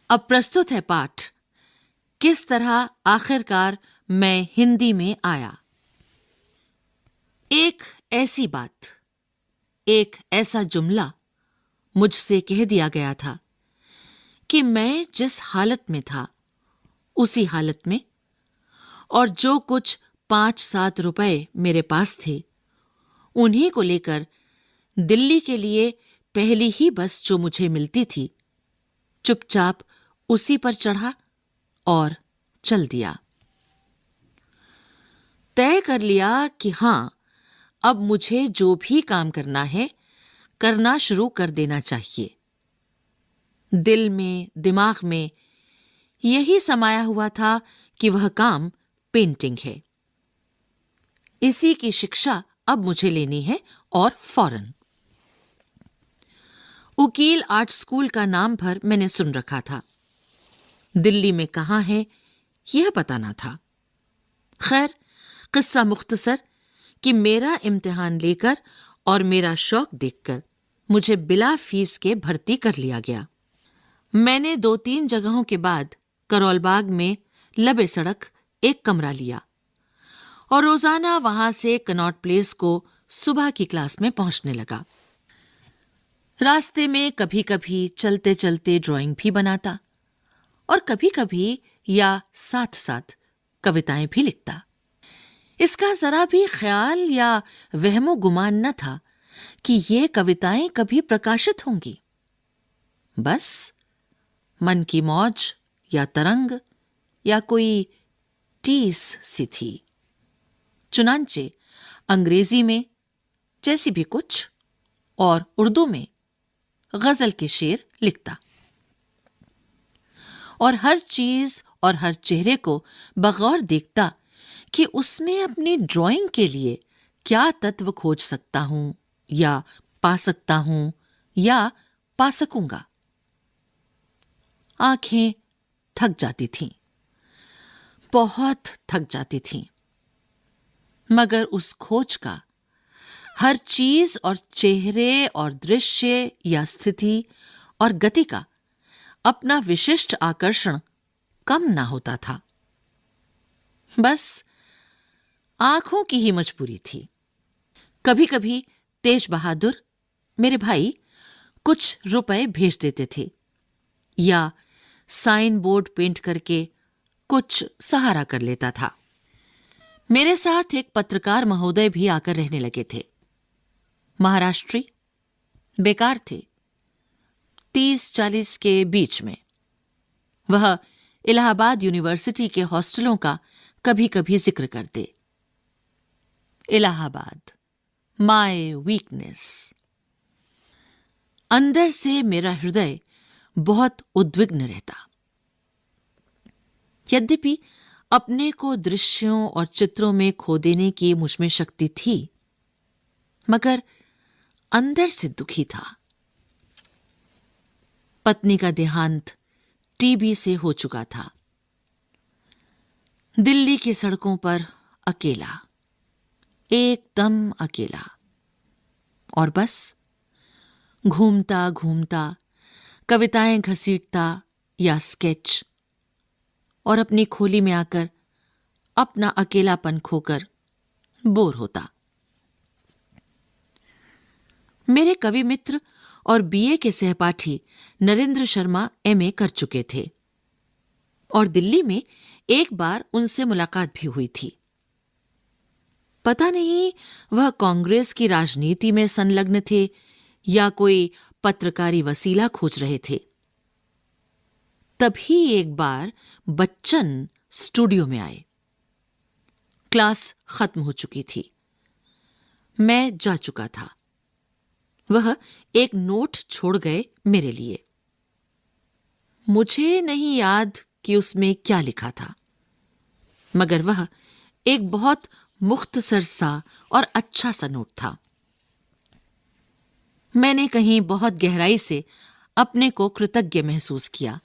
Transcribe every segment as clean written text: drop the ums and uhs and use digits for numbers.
अब प्रस्तुत है पाठ किस तरह आखिरकार मैं हिंदी में आया। एक ऐसी बात, एक ऐसा जुमला मुझसे कह दिया गया था कि मैं जिस हालत में था उसी हालत में, और जो कुछ 5-7 रुपए मेरे पास थे उन्हीं को लेकर दिल्ली के लिए पहली ही बस जो मुझे मिलती थी चुपचाप उसी पर चढ़ा और चल दिया। तय कर लिया कि हां, अब मुझे जो भी काम करना है करना शुरू कर देना चाहिए। दिल में, दिमाग में यही समाया हुआ था कि वह काम पेंटिंग है। इसी की शिक्षा अब मुझे लेनी है और फौरन। उकील आर्ट स्कूल का नाम भर मैंने सुन रखा था, दिल्ली में कहां है यह पता ना था। खैर, किस्सा मुख्तसर कि मेरा इम्तिहान लेकर और मेरा शौक देखकर मुझे बिला फीस के भर्ती कर लिया गया। मैंने 2-3 जगहों के बाद करोलबाग में लबे सड़क एक कमरा लिया और रोजाना वहां से कनॉट प्लेस को सुबह की क्लास में पहुंचने लगा। रास्ते में कभी कभी चलते चलते ड्राइंग भी बनाता और कभी कभी या साथ साथ कविताएं भी लिखता। इसका जरा भी ख्याल या वहमो गुमान न था कि ये कविताएं कभी प्रकाशित होंगी। बस मन की मौज या तरंग या कोई टीस सी थी। चुनांचे अंग्रेजी में जैसी भी कुछ और उर्दू में गजल के शेर लिखता और हर चीज और हर चेहरे को बगौर देखता कि उसमें अपनी ड्राइंग के लिए क्या तत्व खोज सकता हूं या पा सकता हूं या पा सकूंगा। आंखें थक जाती थीं, बहुत थक जाती थीं, मगर उस खोज का हर चीज और चेहरे और दृश्य या स्थिति और गति का अपना विशिष्ट आकर्षण कम ना होता था। बस आंखों की ही मजबूरी थी। कभी कभी तेज बहादुर मेरे भाई कुछ रुपए भेज देते थे या साइन बोर्ड पेंट करके कुछ सहारा कर लेता था। मेरे साथ एक पत्रकार महोदय भी आकर रहने लगे थे। महाराष्ट्री, बेकार थे, 30-40 के बीच में। वह इलाहाबाद यूनिवर्सिटी के हॉस्टलों का कभी कभी जिक्र करते। Allahabad, my weakness. अंदर से मेरा हृदय बहुत उद्विग्न रहता। यद्यपि अपने को दृश्यों और चित्रों में खो देने की मुझमें शक्ति थी, मगर अंदर से दुखी था। पत्नी का देहांत टीबी से हो चुका था। दिल्ली की सड़कों पर अकेला, एकदम अकेला, और बस घूमता घूमता कविताएं घसीटता या स्केच, और अपनी खोली में आकर अपना अकेलापन खोकर बोर होता। मेरे कवि मित्र और बीए के सहपाठी नरेंद्र शर्मा एमए कर चुके थे और दिल्ली में एक बार उनसे मुलाकात भी हुई थी। पता नहीं वह कांग्रेस की राजनीति में संलग्न थे या कोई पत्रकारी वसीला खोज रहे थे। तभी एक बार बच्चन स्टूडियो में आए। क्लास खत्म हो चुकी थी, मैं जा चुका था। वह एक नोट छोड़ गए मेरे लिए। मुझे नहीं याद कि उसमें क्या लिखा था, मगर वह एक बहुत मुख्तसर सा और अच्छा सा नोट था। मैंने कहीं बहुत गहराई से अपने को कृतज्ञ महसूस किया।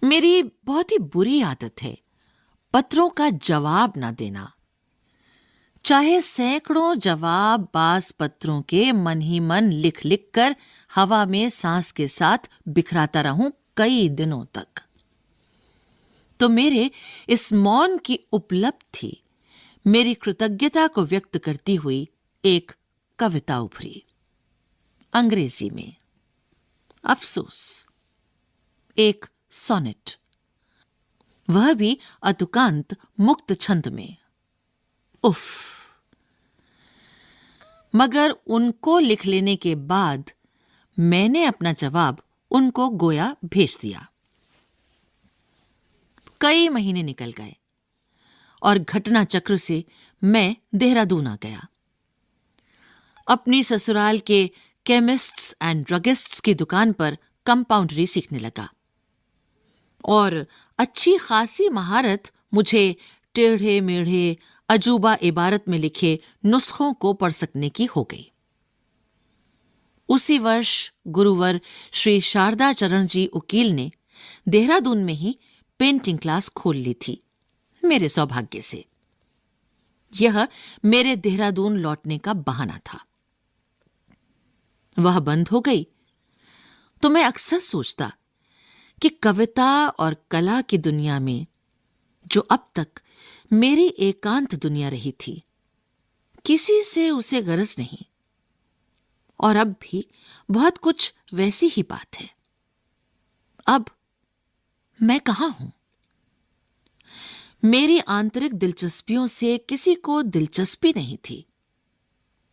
मेरी बहुत ही बुरी आदत है पत्रों का जवाब ना देना। चाहे सैकड़ों जवाब बास पत्रों के मन ही मन लिख लिख कर हवा में सांस के साथ बिखराता रहूं कई दिनों तक, तो मेरे इस मौन की उपलब्धि, मेरी कृतज्ञता को व्यक्त करती हुई एक कविता उभरी, अंग्रेजी में। अफसोस, एक सोनेट, वह भी अतुकांत मुक्त छंद में। उफ! मगर उनको लिख लेने के बाद मैंने अपना जवाब उनको गोया भेज दिया। कई महीने निकल गए और घटना चक्र से मैं देहरादून आ गया। अपनी ससुराल के केमिस्ट्स एंड ड्रगिस्ट्स की दुकान पर कंपाउंडरी सीखने लगा और अच्छी खासी महारत मुझे टेढ़े मेढ़े अजूबा इबारत में लिखे नुस्खों को पढ़ सकने की हो गई। उसी वर्ष गुरुवर श्री शारदा चरण जी उकील ने देहरादून में ही पेंटिंग क्लास खोल ली थी, मेरे सौभाग्य से। यह मेरे देहरादून लौटने का बहाना था। वह बंद हो गई तो मैं अक्सर सोचता कि कविता और कला की दुनिया में, जो अब तक मेरी एकांत दुनिया रही थी, किसी से उसे गरज नहीं। और अब भी बहुत कुछ वैसी ही बात है। अब मैं कहां हूं? मेरी आंतरिक दिलचस्पियों से किसी को दिलचस्पी नहीं थी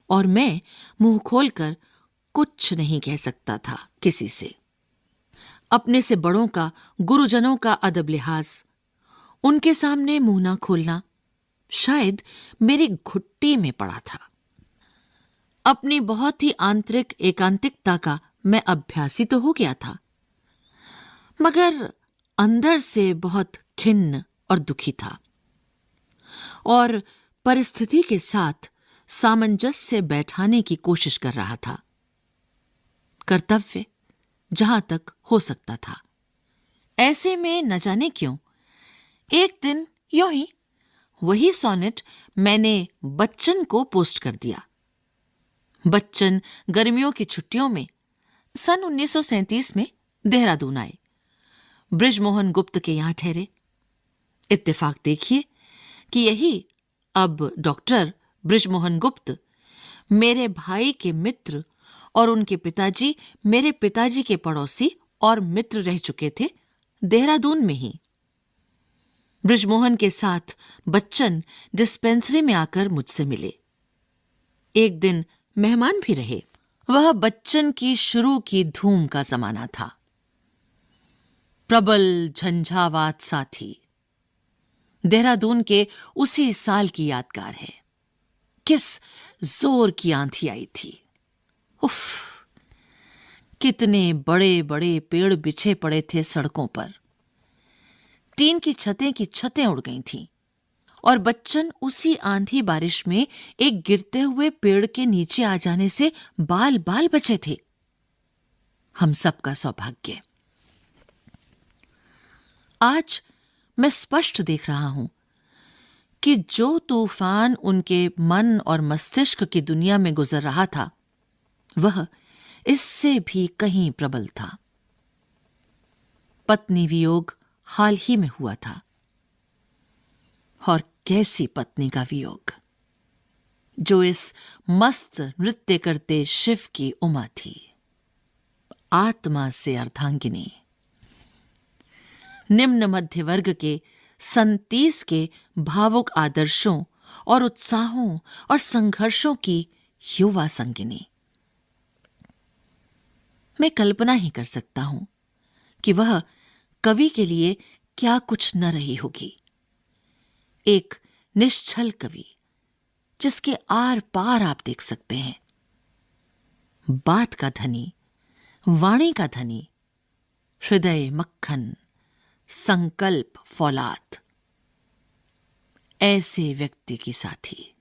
और मैं मुंह खोलकर कुछ नहीं कह सकता था किसी से। अपने से बड़ों का, गुरुजनों का अदब लिहाज, उनके सामने मुंह ना खोलना शायद मेरी घुट्टी में पड़ा था। अपनी बहुत ही आंतरिक एकांतिकता का मैं अभ्यासी तो हो गया था, मगर अंदर से बहुत खिन्न और दुखी था और परिस्थिति के साथ सामंजस्य बैठाने की कोशिश कर रहा था। कर्तव्य जहां तक हो सकता था। ऐसे में न जाने क्यों एक दिन यूं ही वही सोनेट मैंने बच्चन को पोस्ट कर दिया। बच्चन गर्मियों की छुट्टियों में सन 1937 में देहरादून आए। बृजमोहन गुप्त के यहां ठहरे। इत्तेफाक देखिए कि यही अब डॉक्टर बृजमोहन गुप्त मेरे भाई के मित्र और उनके पिताजी मेरे पिताजी के पड़ोसी और मित्र रह चुके थे देहरादून में ही। बृजमोहन के साथ बच्चन डिस्पेंसरी में आकर मुझसे मिले। एक दिन मेहमान भी रहे। वह बच्चन की शुरू की धूम का जमाना था। प्रबल झंझावात सा थी। देहरादून के उसी साल की यादगार है। किस जोर की आंधी आई थी। उफ! कितने बड़े बड़े पेड़ बिछे पड़े थे सड़कों पर। टीन की छतें उड़ गई थीं और बच्चन उसी आंधी बारिश में एक गिरते हुए पेड़ के नीचे आ जाने से बाल बाल बचे थे। हम सबका सौभाग्य। आज मैं स्पष्ट देख रहा हूं कि जो तूफान उनके मन और मस्तिष्क की दुनिया में गुजर रहा था, वह इससे भी कहीं प्रबल था। पत्नी वियोग हाल ही में हुआ था और कैसी पत्नी का वियोग, जो इस मस्त नृत्य करते शिव की उमा थी, आत्मा से अर्धांगिनी। निम्न मध्य वर्ग के 37 के भावुक आदर्शों और उत्साहों और संघर्षों की युवा संगिनी। मैं कल्पना ही कर सकता हूं कि वह कवि के लिए क्या कुछ न रही होगी। एक निश्चल कवि जिसके आर पार आप देख सकते हैं। बात का धनी, वाणी का धनी, हृदय मक्खन, संकल्प फौलाद, ऐसे व्यक्ति की साथी।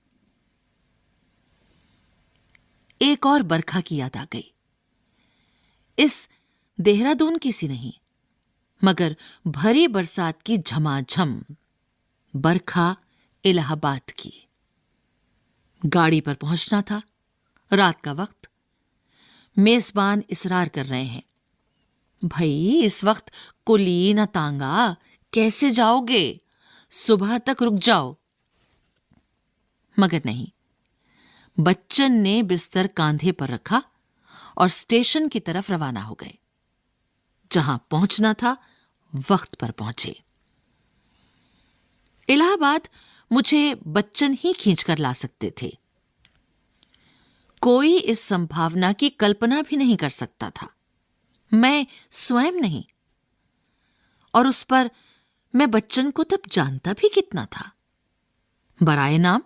एक और बरखा की याद आ गई। इस देहरादून की सी नहीं, मगर भरी बरसात की झमाझम बरखा इलाहाबाद की। गाड़ी पर पहुंचना था, रात का वक्त। मेजबान इसरार कर रहे हैं, भाई इस वक्त कुली न तांगा, कैसे जाओगे, सुबह तक रुक जाओ। मगर नहीं, बच्चन ने बिस्तर कांधे पर रखा और स्टेशन की तरफ रवाना हो गए। जहां पहुंचना था वक्त पर पहुंचे। इलाहाबाद मुझे बच्चन ही खींचकर ला सकते थे। कोई इस संभावना की कल्पना भी नहीं कर सकता था, मैं स्वयं नहीं। और उस पर मैं बच्चन को तब जानता भी कितना था, बराए नाम।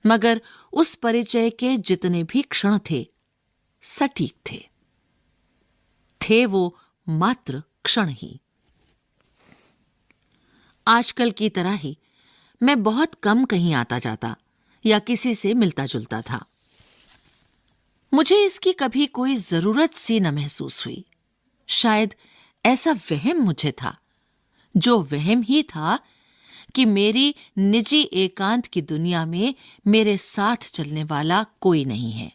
मगर उस परिचय के जितने भी क्षण थे सटीक थे वो मात्र क्षण ही। आजकल की तरह ही मैं बहुत कम कहीं आता जाता या किसी से मिलता जुलता था। मुझे इसकी कभी कोई जरूरत सी न महसूस हुई। शायद ऐसा वहम मुझे था, जो वहम ही था कि मेरी निजी एकांत की दुनिया में मेरे साथ चलने वाला कोई नहीं है।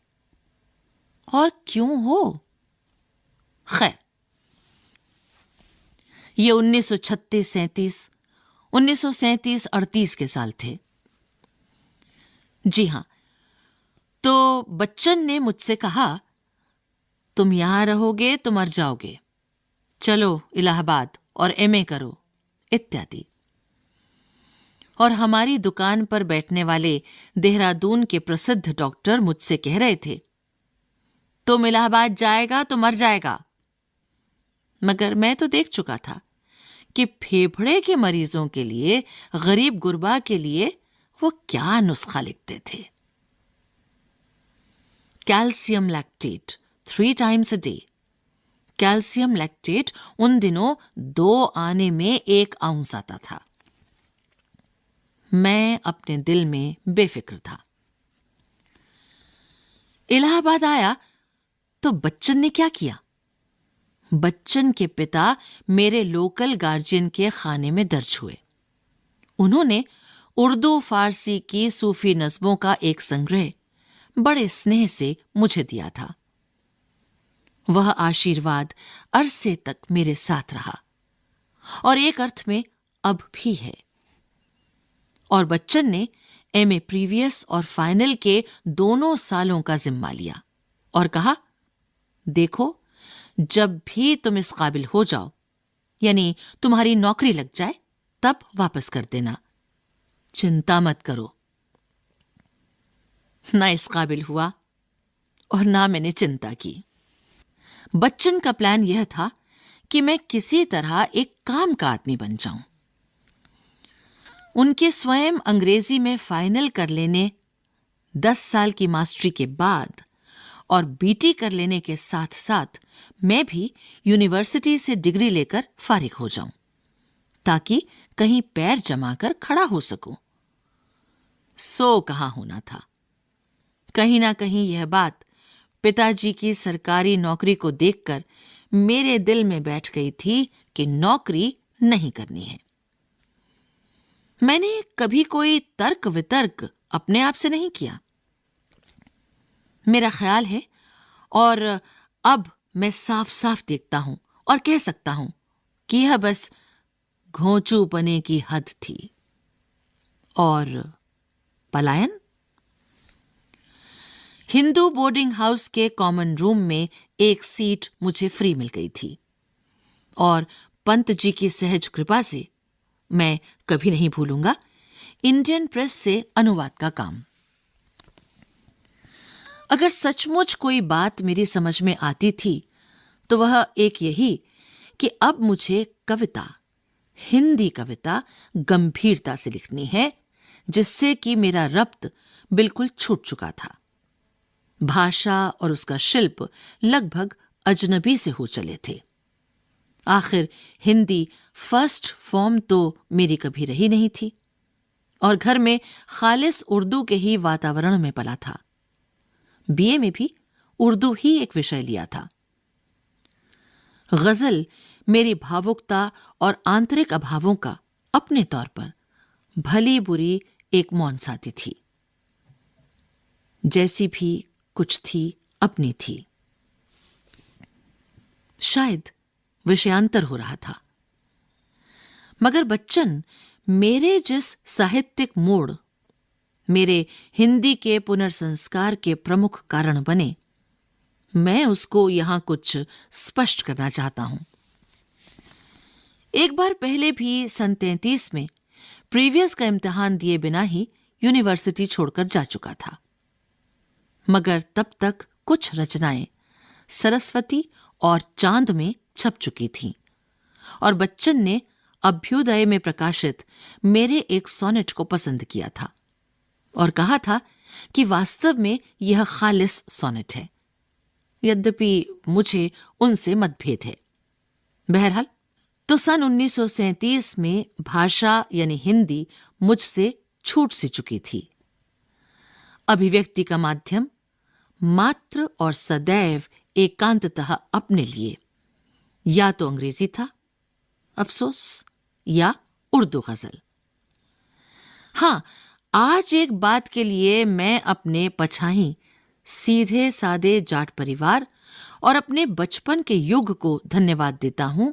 और क्यों हो? खैर, ये 1936-37, 1937-38 के साल थे। जी हां, तो बच्चन ने मुझसे कहा, तुम यहां रहोगे तो मर जाओगे, चलो इलाहाबाद और एमए करो, इत्यादि। और हमारी दुकान पर बैठने वाले देहरादून के प्रसिद्ध डॉक्टर मुझसे कह रहे थे, तुम इलाहाबाद जाएगा तो मर जाएगा। मगर मैं तो देख चुका था कि फेफड़े के मरीजों के लिए, गरीब गुरबा के लिए वो क्या नुस्खा लिखते थे। Calcium lactate 3 times a day। Calcium lactate उन दिनों 2 आने में 1 आउंस आता था। मैं अपने दिल में बेफिक्र था। इलाहाबाद आया तो बच्चन ने क्या किया? बच्चन के पिता मेरे लोकल गार्जियन के खाने में दर्ज हुए। उन्होंने उर्दू फारसी की सूफी नज़्मों का एक संग्रह बड़े स्नेह से मुझे दिया था। वह आशीर्वाद अरसे तक मेरे साथ रहा और एक अर्थ में अब भी है। और बच्चन ने एमए प्रीवियस और फाइनल के दोनों सालों का जिम्मा लिया और कहा, देखो, जब भी तुम इस काबिल हो जाओ, यानी तुम्हारी नौकरी लग जाए, तब वापस कर देना, चिंता मत करो। ना इस काबिल हुआ और ना मैंने चिंता की। बच्चन का प्लान यह था कि मैं किसी तरह एक काम का आदमी बन जाऊं। उनके स्वयं अंग्रेजी में फाइनल कर लेने, 10 साल की मास्टरी के बाद और बीटी कर लेने के साथ साथ मैं भी यूनिवर्सिटी से डिग्री लेकर फारिग हो जाऊं, ताकि कहीं पैर जमाकर खड़ा हो सकूं। सो कहां होना था। कहीं ना कहीं यह बात पिताजी की सरकारी नौकरी को देखकर मेरे दिल में बैठ गई थी कि नौकरी नहीं करनी है। मैंने कभी कोई तर्क वितर्क अपने आप से नहीं किया। मेरा ख्याल है, और अब मैं साफ साफ देखता हूं और कह सकता हूं कि यह बस घोंचूपने की हद थी। और पलायन? हिंदू बोर्डिंग हाउस के कॉमन रूम में एक सीट मुझे फ्री मिल गई थी और पंत जी की सहज कृपा से मैं कभी नहीं भूलूंगा इंडियन प्रेस से अनुवाद का काम। अगर सचमुच कोई बात मेरी समझ में आती थी तो वह एक यही कि अब मुझे कविता, हिंदी कविता गंभीरता से लिखनी है, जिससे कि मेरा रब्त बिल्कुल छूट चुका था। भाषा और उसका शिल्प लगभग अजनबी से हो चले थे। आखिर हिंदी फर्स्ट फॉर्म तो मेरी कभी रही नहीं थी और घर में खालिस उर्दू के ही वातावरण में पला था। बीए में भी उर्दू ही एक विषय लिया था। गजल मेरी भावुकता और आंतरिक अभावों का अपने तौर पर भली बुरी एक मौन साथी थी। जैसी भी कुछ थी अपनी थी। शायद विषयांतर हो रहा था, मगर बच्चन मेरे जिस साहित्यिक मोड़, मेरे हिंदी के पुनर्संस्कार के प्रमुख कारण बने, मैं उसको यहां कुछ स्पष्ट करना चाहता हूं। एक बार पहले भी सन 33 में प्रीवियस का इम्तिहान दिए बिना ही यूनिवर्सिटी छोड़कर जा चुका था, मगर तब तक कुछ रचनाएं सरस्वती और चांद में छप चुकी थीं, और बच्चन ने अभ्युदय में प्रकाशित मेरे एक सोनेट को पसंद किया था और कहा था कि वास्तव में यह खालिस सोनेट है, यद्यपि मुझे उनसे मतभेद है। बहरहाल, तो सन 1937 में भाषा यानी हिंदी मुझसे छूट सी चुकी थी। अभिव्यक्ति का माध्यम मात्र और सदैव एकांततः अपने लिए या तो अंग्रेजी था, अफसोस, या उर्दू गजल। हां, आज एक बात के लिए मैं अपने पछाही सीधे सादे जाट परिवार और अपने बचपन के युग को धन्यवाद देता हूं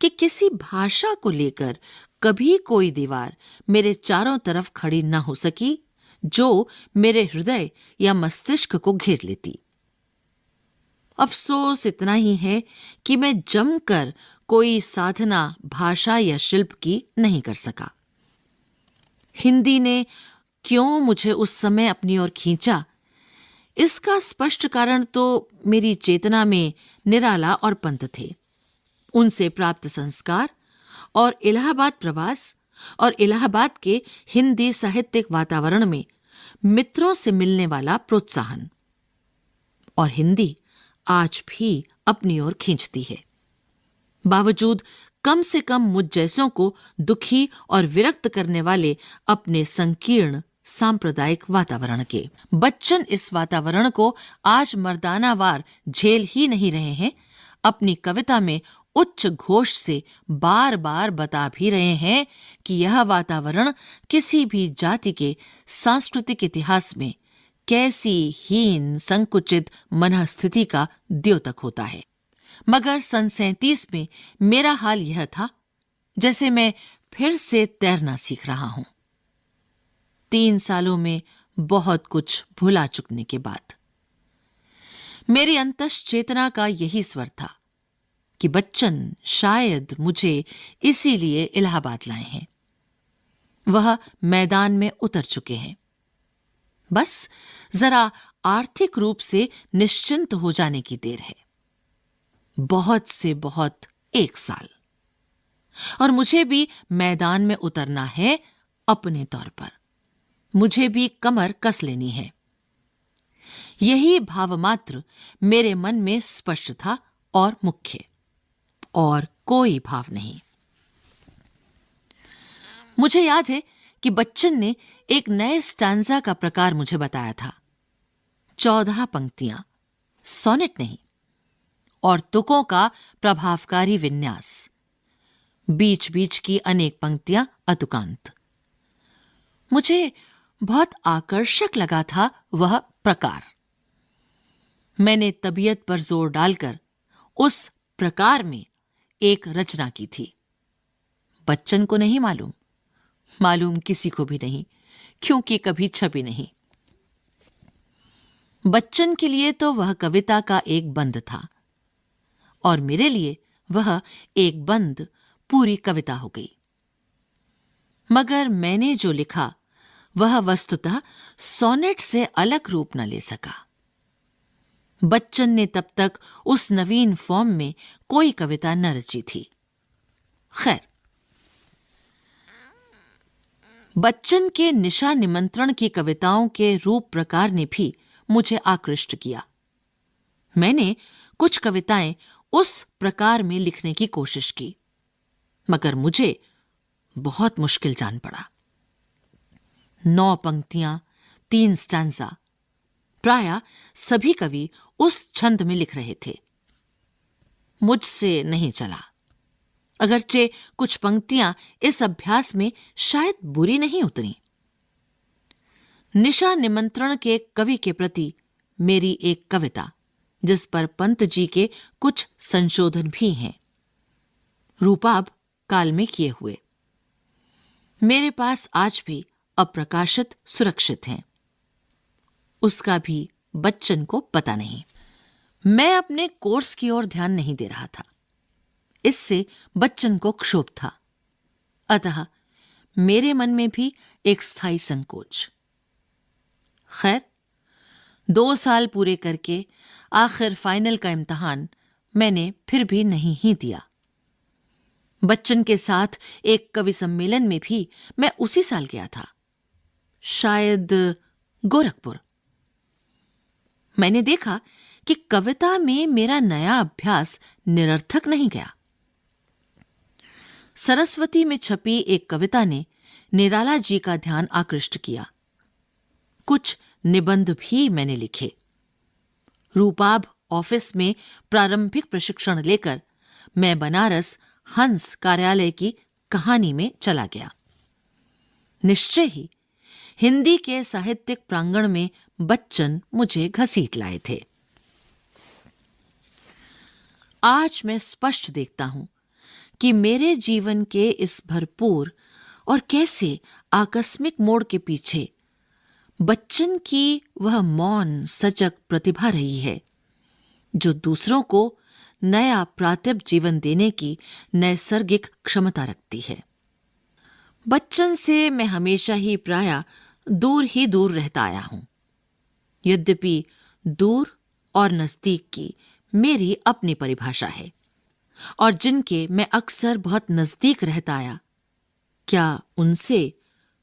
कि किसी भाषा को लेकर कभी कोई दीवार मेरे चारों तरफ खड़ी न हो सकी जो मेरे हृदय या मस्तिष्क को घेर लेती। अफसोस इतना ही है कि मैं जमकर कोई साधना भाषा या शिल्प की नहीं कर सका। हिंदी ने क्यों मुझे उस समय अपनी ओर खींचा, इसका स्पष्ट कारण तो मेरी चेतना में निराला और पंत थे, उनसे प्राप्त संस्कार और इलाहाबाद प्रवास और इलाहाबाद के हिंदी साहित्यिक वातावरण में मित्रों से मिलने वाला प्रोत्साहन। और हिंदी आज भी अपनी ओर खींचती है, बावजूद कम से कम मुझ जैसों को दुखी और विरक्त करने वाले अपने संकीर्ण सांप्रदायिक वातावरण के। बच्चन इस वातावरण को आज मर्दानावार झेल ही नहीं रहे हैं, अपनी कविता में उच्च घोष से बार बार बता भी रहे हैं कि यह वातावरण किसी भी जाति के सांस्कृतिक इतिहास में कैसी हीन संकुचित मनःस्थिति का द्योतक होता है। मगर सन 37 में मेरा हाल यह था जैसे मैं फिर से तैरना सीख रहा हूं। 3 सालों में बहुत कुछ भुला चुकने के बाद मेरी अंतश्चेतना का यही स्वर था कि बच्चन शायद मुझे इसीलिए इलाहाबाद लाए हैं। वह मैदान में उतर चुके हैं, बस जरा आर्थिक रूप से निश्चिंत हो जाने की देर है। बहुत से बहुत 1 साल, और मुझे भी मैदान में उतरना है अपने तौर पर। मुझे भी कमर कस लेनी है। यही भाव मात्र मेरे मन में स्पष्ट था और मुख्य, और कोई भाव नहीं। मुझे याद है कि बच्चन ने एक नए स्टैंजा का प्रकार मुझे बताया था। 14 पंक्तियां, सोनेट नहीं, और तुकों का प्रभावकारी विन्यास, बीच बीच की अनेक पंक्तियां अतुकांत। मुझे बहुत आकर्षक लगा था वह प्रकार। मैंने तबीयत पर जोर डालकर उस प्रकार में एक रचना की थी। बच्चन को नहीं मालूम, मालूम किसी को भी नहीं, क्योंकि कभी छपी नहीं। बच्चन के लिए तो वह कविता का एक बंद था, और मेरे लिए वह एक बंद पूरी कविता हो गई। मगर मैंने जो लिखा वह वस्तुतः सोनेट से अलग रूप न ले सका। बच्चन ने तब तक उस नवीन फॉर्म में कोई कविता न रची थी। खैर, बच्चन के निशा निमंत्रण की कविताओं के रूप प्रकार ने भी मुझे आकृष्ट किया। मैंने कुछ कविताएं उस प्रकार में लिखने की कोशिश की, मगर मुझे बहुत मुश्किल जान पड़ा। 9 पंक्तियां, 3 स्टैंजा, प्रायः सभी कवि उस छंद में लिख रहे थे। मुझसे नहीं चला, अगरचे कुछ पंक्तियां इस अभ्यास में शायद बुरी नहीं उतरी। निशा निमंत्रण के कवि के प्रति मेरी एक कविता, जिस पर पंत जी के कुछ संशोधन भी हैं, रूपाब काल में किए हुए, मेरे पास आज भी अप्रकाशित सुरक्षित हैं। उसका भी बच्चन को पता नहीं। मैं अपने कोर्स की ओर ध्यान नहीं दे रहा था। इससे बच्चन को क्षोभ था। अतः मेरे मन में भी एक स्थायी संकोच। खैर, 2 साल पूरे करके आखिर फाइनल का इम्तिहान मैंने फिर भी नहीं ही दिया। बच्चन के साथ एक कवि सम्मेलन में भी मैं उसी साल गया था, शायद गोरखपुर। मैंने देखा कि कविता में मेरा नया अभ्यास निरर्थक नहीं गया। सरस्वती में छपी एक कविता ने निराला जी का ध्यान आकृष्ट किया। कुछ निबंध भी मैंने लिखे। रूपाब ऑफिस में प्रारंभिक प्रशिक्षण लेकर मैं बनारस हंस कार्यालय की कहानी में चला गया। निश्चय ही हिंदी के साहित्यिक प्रांगण में बच्चन मुझे घसीट लाए थे। आज मैं स्पष्ट देखता हूं कि मेरे जीवन के इस भरपूर और कैसे आकस्मिक मोड़ के पीछे बच्चन की वह मौन सजग प्रतिभा रही है, जो दूसरों को नया प्रातिभ जीवन देने की नैसर्गिक क्षमता रखती है। बच्चन से मैं हमेशा ही प्रायः दूर रहता आया हूं। यद्यपि दूर और नजदीक की मेरी अपनी परिभाषा है, और जिनके मैं अक्सर बहुत नजदीक रहता आया, क्या उनसे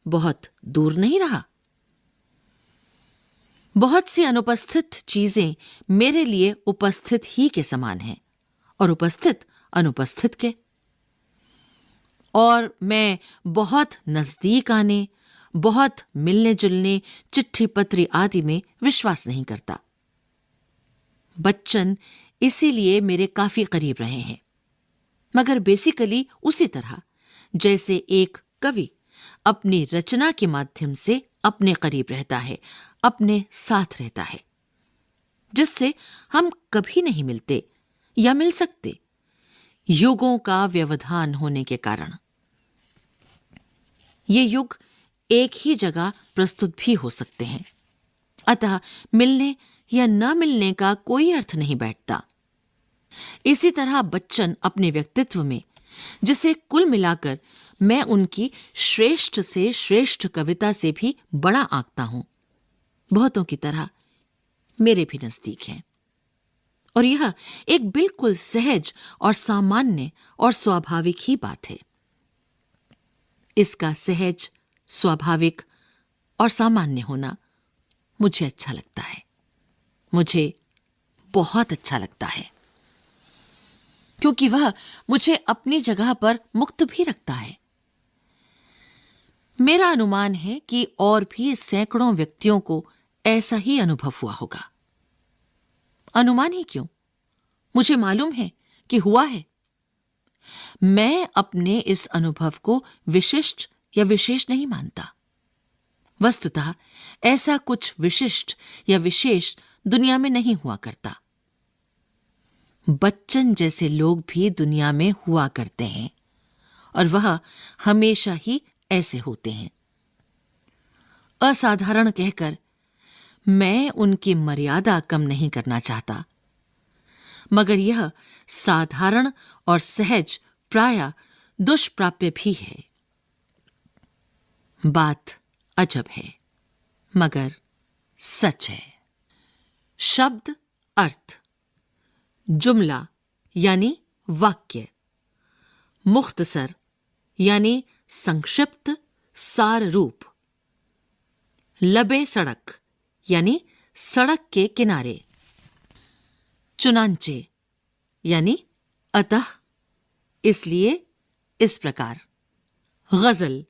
बहुत दूर नहीं रहा? बहुत सी अनुपस्थित चीजें मेरे लिए उपस्थित ही के समान हैं, और उपस्थित अनुपस्थित के। और मैं बहुत नजदीक आने, बहुत मिलने जुलने, चिट्ठी पत्री आदि में विश्वास नहीं करता। बच्चन इसीलिए मेरे काफी करीब रहे हैं, मगर बेसिकली उसी तरह जैसे एक कवि अपनी रचना के माध्यम से अपने करीब रहता है, अपने साथ रहता है, जिससे हम कभी नहीं मिलते या मिल सकते, युगों का व्यवधान होने के कारण। ये युग एक ही जगह प्रस्तुत भी हो सकते हैं, अतः मिलने या न मिलने का कोई अर्थ नहीं बैठता। इसी तरह बच्चन अपने व्यक्तित्व में, जिसे कुल मिलाकर मैं उनकी श्रेष्ठ से श्रेष्ठ कविता से भी बड़ा आंकता हूं, बहुतों की तरह मेरे भी नजदीक हैं। और यह एक बिल्कुल सहज और सामान्य और स्वाभाविक ही बात है। इसका सहज, स्वाभाविक और सामान्य होना मुझे अच्छा लगता है। मुझे बहुत अच्छा लगता है, क्योंकि वह मुझे अपनी जगह पर मुक्त भी रखता है। मेरा अनुमान है कि और भी सैकड़ों व्यक्तियों को ऐसा ही अनुभव हुआ होगा। अनुमान ही क्यों, मुझे मालूम है कि हुआ है। मैं अपने इस अनुभव को विशिष्ट या विशेष नहीं मानता। वस्तुतः ऐसा कुछ विशिष्ट या विशेष दुनिया में नहीं हुआ करता। बच्चन जैसे लोग भी दुनिया में हुआ करते हैं, और वह हमेशा ही ऐसे होते हैं। असाधारण कहकर मैं उनकी मर्यादा कम नहीं करना चाहता, मगर यह साधारण और सहज प्रायः दुष्प्राप्य भी है। बात अजब है, मगर सच है। शब्द अर्थ, जुमला यानी वाक्य, मुख्तसर यानी संक्षिप्त सार रूप, लबे सड़क यानी सड़क के किनारे, चुनांचे यानी अतः, इसलिए, इस प्रकार, गजल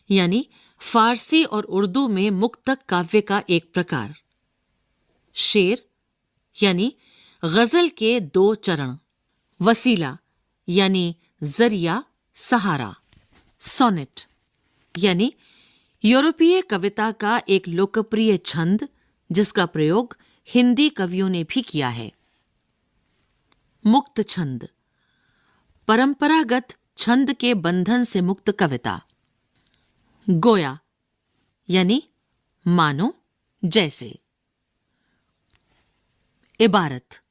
यानी फारसी और उर्दू में मुक्तक काव्य का एक प्रकार, शेर यानी गजल के 2 चरण, वसीला यानी जरिया, सहारा, सोनेट यानी यूरोपीय कविता का एक लोकप्रिय छंद जिसका प्रयोग हिंदी कवियों ने भी किया है। मुक्त छंद, परंपरागत छंद के बंधन से मुक्त कविता। गोया यानी मानो, जैसे। इबारत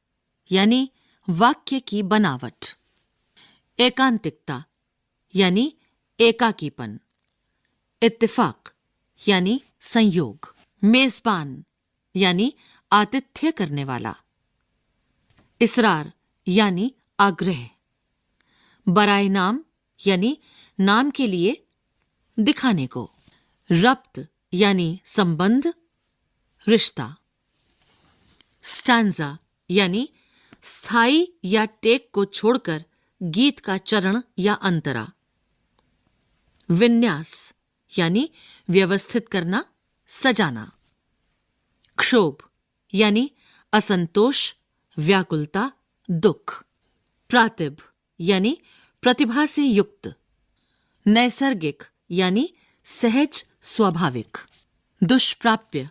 यानी वाक्य की बनावट। एकांतिकता यानी एकाकीपन। इत्तेफाक यानी संयोग। मेजबान यानी आतिथ्य करने वाला। इसरार यानी आग्रह। बराए नाम यानी नाम के लिए, दिखाने को। रब्त यानी संबंध, रिश्ता। स्टैंजा यानी स्थाई या टेक को छोड़कर गीत का चरण या अंतरा। विन्यास यानी व्यवस्थित करना, सजाना। क्षोभ यानी असंतोष, व्याकुलता, दुख। प्रातिभ यानी प्रतिभा से युक्त। नैसर्गिक यानी सहज, स्वाभाविक। दुष्प्राप्य